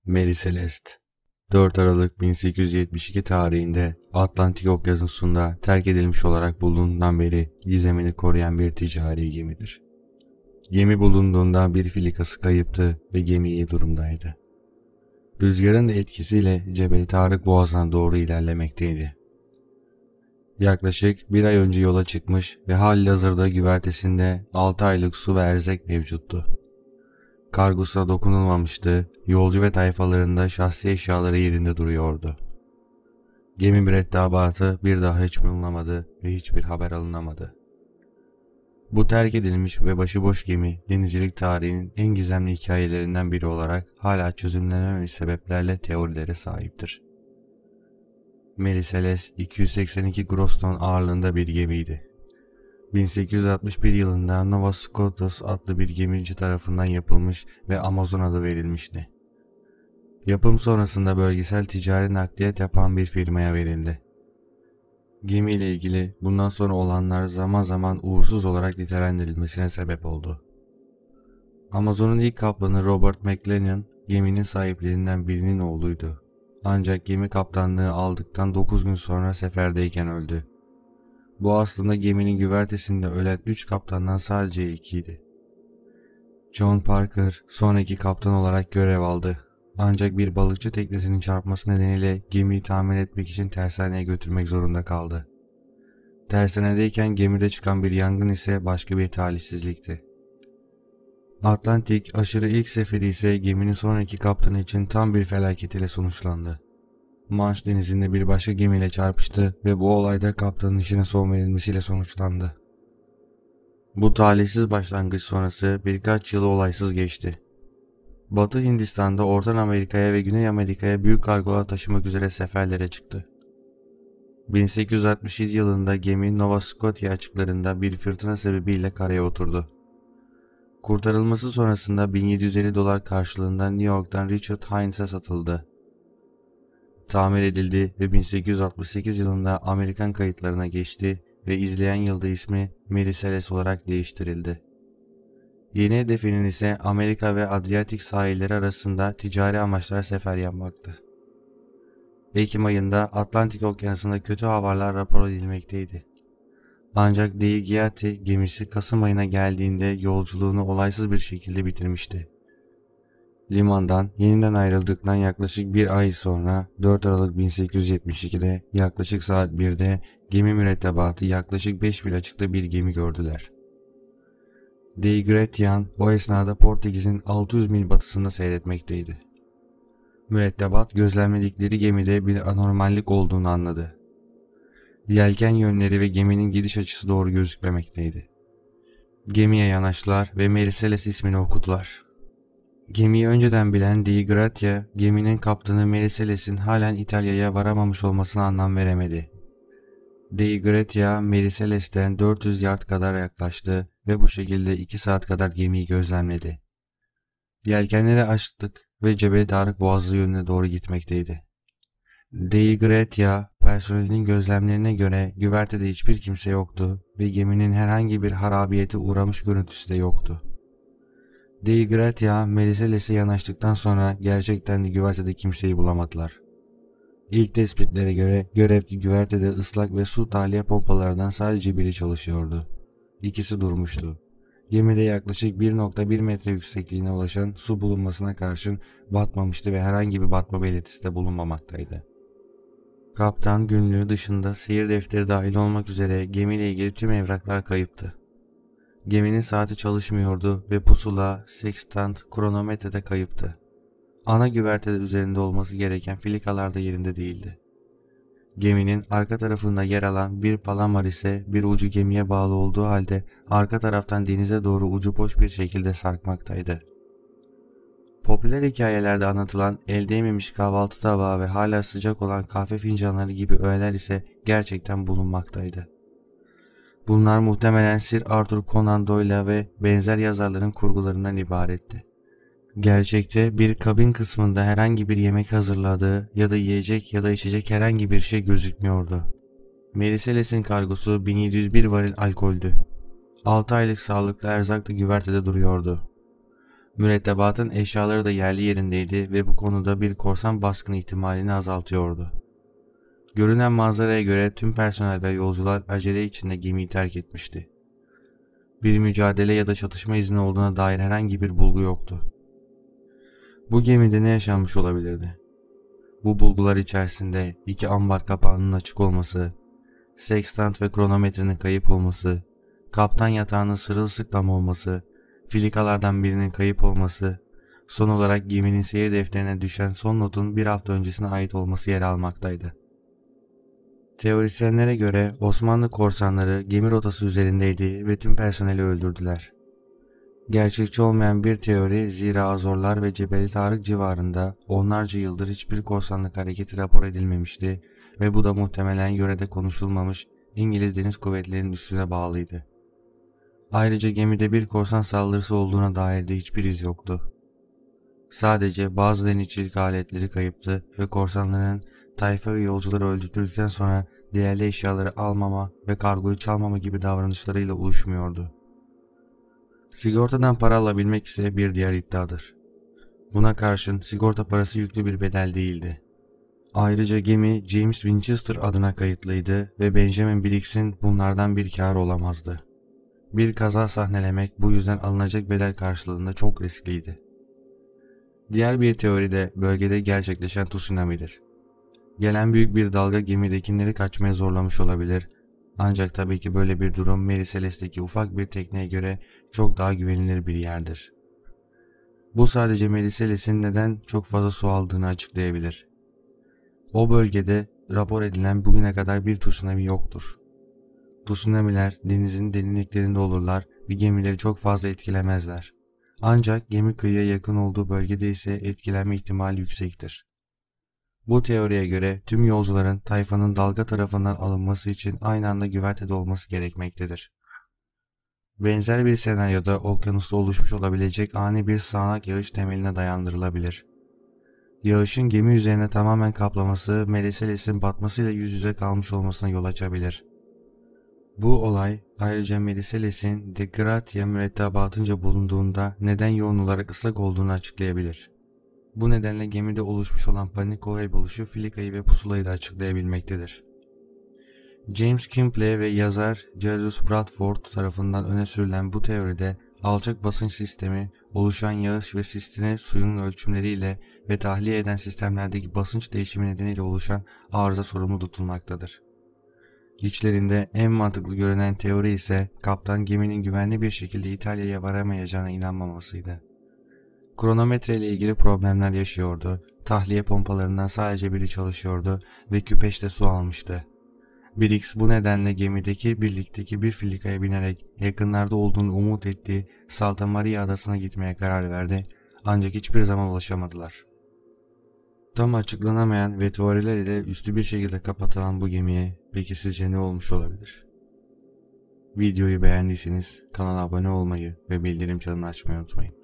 Mary Celeste 4 Aralık 1872 tarihinde Atlantik Okyanusu'nda terk edilmiş olarak bulunduğundan beri gizemini koruyan bir ticari gemidir. Gemi bulunduğunda bir filikası kayıptı ve gemi iyi durumdaydı. Rüzgarın da etkisiyle Cebeli Tarık Boğazı'na doğru ilerlemekteydi. Yaklaşık bir ay önce yola çıkmış ve halihazırda güvertesinde 6 aylık su ve erzek mevcuttu. Kargosuna dokunulmamıştı, yolcu ve tayfalarında şahsi eşyaları yerinde duruyordu. Gemi mürettebatı bir daha hiç bulunamadı ve hiçbir haber alınamadı. Bu terk edilmiş ve başıboş gemi denizcilik tarihinin en gizemli hikayelerinden biri olarak hala çözümlenememiş sebeplerle teorilere sahiptir. Mary Celeste 282 gross ton ağırlığında bir gemiydi. 1861 yılında Nova Scotus adlı bir gemici tarafından yapılmış ve Amazon adı verilmişti. Yapım sonrasında bölgesel ticari nakliyat yapan bir firmaya verildi. Gemi ile ilgili bundan sonra olanlar zaman zaman uğursuz olarak nitelendirilmesine sebep oldu. Amazon'un ilk kaptanı Robert McLennan geminin sahiplerinden birinin oğluydu. Ancak gemi kaptanlığı aldıktan 9 gün sonra seferdeyken öldü. Bu aslında geminin güvertesinde ölen 3 kaptandan sadece ilkiydi. John Parker sonraki kaptan olarak görev aldı. Ancak bir balıkçı teknesinin çarpması nedeniyle gemiyi tamir etmek için tersaneye götürmek zorunda kaldı. Tersanedeyken gemide çıkan bir yangın ise başka bir talihsizlikti. Atlantik aşırı ilk seferi ise geminin sonraki kaptanı için tam bir felaket ile sonuçlandı. Manş denizinde bir başka gemiyle çarpıştı ve bu olayda kaptanın işine son verilmesiyle sonuçlandı. Bu talihsiz başlangıç sonrası birkaç yılı olaysız geçti. Batı Hindistan'da Orta Amerika'ya ve Güney Amerika'ya büyük kargolar taşımak üzere seferlere çıktı. 1867 yılında gemi Nova Scotia açıklarında bir fırtına sebebiyle karaya oturdu. Kurtarılması sonrasında 1750 dolar karşılığında New York'tan Richard Hines'e satıldı. Tamir edildi ve 1868 yılında Amerikan kayıtlarına geçti ve izleyen yılda ismi Mary Celeste olarak değiştirildi. Yeni hedefinin ise Amerika ve Adriyatik sahilleri arasında ticari amaçlar sefer yapmaktı. Ekim ayında Atlantik Okyanusu'nda kötü havalar rapor edilmekteydi. Ancak Dei Giatti gemisi Kasım ayına geldiğinde yolculuğunu olaysız bir şekilde bitirmişti. Limandan yeniden ayrıldıktan yaklaşık bir ay sonra 4 Aralık 1872'de yaklaşık saat 1'de gemi mürettebatı yaklaşık 5 mil açıkta bir gemi gördüler. Dei Gratian o esnada Portekiz'in 600 mil batısında seyretmekteydi. Mürettebat gözlemledikleri gemide bir anormallik olduğunu anladı. Yelken yönleri ve geminin gidiş açısı doğru gözükmemekteydi. Gemiye yanaştılar ve Mary Celeste ismini okudular. Gemiyi önceden bilen Dei Gratia, geminin kaptanı Mary Celeste'in halen İtalya'ya varamamış olmasına anlam veremedi. Dei Gratia, Mary Celeste'den 400 yard kadar yaklaştı ve bu şekilde 2 saat kadar gemiyi gözlemledi. Yelkenleri açtık ve Cebeli Tarık Boğazı yönüne doğru gitmekteydi. Dei Gratia, personelinin gözlemlerine göre güvertede hiçbir kimse yoktu ve geminin herhangi bir harabiyete uğramış görüntüsü de yoktu. Dei Gratia, Mary Celeste'e yanaştıktan sonra gerçekten de güvertede kimseyi bulamadılar. İlk tespitlere göre görevli güvertede ıslak ve su tahliye pompalarından sadece biri çalışıyordu. İkisi durmuştu. Gemide yaklaşık 1,1 metre yüksekliğine ulaşan su bulunmasına karşın batmamıştı ve herhangi bir batma belirtisi de bulunmamaktaydı. Kaptan günlüğü dışında seyir defteri dahil olmak üzere gemiyle ilgili tüm evraklar kayıptı. Geminin saati çalışmıyordu ve pusula, sextant, kronometre de kayıptı. Ana güvertede üzerinde olması gereken filikalar da yerinde değildi. Geminin arka tarafında yer alan bir palamar ise bir ucu gemiye bağlı olduğu halde arka taraftan denize doğru ucu boş bir şekilde sarkmaktaydı. Popüler hikayelerde anlatılan el değmemiş kahvaltı tabağı ve hala sıcak olan kahve fincanları gibi öğeler ise gerçekten bulunmaktaydı. Bunlar muhtemelen Sir Arthur Conan Doyle ve benzer yazarların kurgularından ibaretti. Gerçekte bir kabin kısmında herhangi bir yemek hazırladığı ya da yiyecek ya da içecek herhangi bir şey gözükmüyordu. Mary Celeste'in kargosu 1701 varil alkoldü. 6 aylık sağlıklı erzak da güvertede duruyordu. Mürettebatın eşyaları da yerli yerindeydi ve bu konuda bir korsan baskını ihtimalini azaltıyordu. Görünen manzaraya göre tüm personel ve yolcular acele içinde gemiyi terk etmişti. Bir mücadele ya da çatışma izni olduğuna dair herhangi bir bulgu yoktu. Bu gemide ne yaşanmış olabilirdi? Bu bulgular içerisinde 2 ambar kapağının açık olması, sekstant ve kronometrenin kayıp olması, kaptan yatağının sırılsıklam olması, filikalardan birinin kayıp olması, son olarak geminin seyir defterine düşen son notun bir hafta öncesine ait olması yer almaktaydı. Teorisyenlere göre Osmanlı korsanları gemi rotası üzerindeydi ve tüm personeli öldürdüler. Gerçekçi olmayan bir teori, zira Azorlar ve Cebeli Tarık civarında onlarca yıldır hiçbir korsanlık hareketi rapor edilmemişti ve bu da muhtemelen yörede konuşulmamış İngiliz Deniz Kuvvetleri'nin üstüne bağlıydı. Ayrıca gemide bir korsan saldırısı olduğuna dair de hiçbir iz yoktu. Sadece bazı denizcilik aletleri kayıptı ve korsanların tayfa ve yolcuları öldürdükten sonra değerli eşyaları almama ve kargoyu çalmama gibi davranışlarıyla oluşmuyordu. Sigortadan para alabilmek ise bir diğer iddiadır. Buna karşın sigorta parası yüklü bir bedel değildi. Ayrıca gemi James Winchester adına kayıtlıydı ve Benjamin Briggs'in bunlardan bir kârı olamazdı. Bir kaza sahnelemek bu yüzden alınacak bedel karşılığında çok riskliydi. Diğer bir teori de bölgede gerçekleşen tsunami'dir. Gelen büyük bir dalga gemidekileri kaçmaya zorlamış olabilir. Ancak tabii ki böyle bir durum Mary Celeste'deki ufak bir tekneye göre çok daha güvenilir bir yerdir. Bu sadece Mary Celeste'nin neden çok fazla su aldığını açıklayabilir. O bölgede rapor edilen bugüne kadar bir tsunami yoktur. Tsunamiler denizin derinliklerinde olurlar ve gemileri çok fazla etkilemezler. Ancak gemi kıyıya yakın olduğu bölgede ise etkilenme ihtimali yüksektir. Bu teoriye göre tüm yolcuların tayfanın dalga tarafından alınması için aynı anda güvertede olması gerekmektedir. Benzer bir senaryoda okyanusta oluşmuş olabilecek ani bir sağanak yağış temeline dayandırılabilir. Yağışın gemi üzerine tamamen kaplaması Mary Celeste'in batmasıyla yüz yüze kalmış olmasına yol açabilir. Bu olay ayrıca Mary Celeste'in De Gratia mürettebatınca bulunduğunda neden yoğun olarak ıslak olduğunu açıklayabilir. Bu nedenle gemide oluşmuş olan panik kayboluşu filikayı ve pusulayı da açıklayabilmektedir. James Kimble ve yazar Jarvis Bradford tarafından öne sürülen bu teoride alçak basınç sistemi, oluşan yağış ve sistine suyun ölçümleriyle ve tahliye eden sistemlerdeki basınç değişimi nedeniyle oluşan arıza sorumlu tutulmaktadır. İçlerinde en mantıklı görünen teori ise kaptan geminin güvenli bir şekilde İtalya'ya varamayacağına inanmamasıydı. Kronometre ile ilgili problemler yaşıyordu, tahliye pompalarından sadece biri çalışıyordu ve küpeşte su almıştı. Briggs bu nedenle gemideki birlikteki bir filikaya binerek yakınlarda olduğunu umut ettiği Santa Maria adasına gitmeye karar verdi ancak hiçbir zaman ulaşamadılar. Tam açıklanamayan ve teoriler ile üstü bir şekilde kapatılan bu gemiye peki sizce ne olmuş olabilir? Videoyu beğendiyseniz kanala abone olmayı ve bildirim çanını açmayı unutmayın.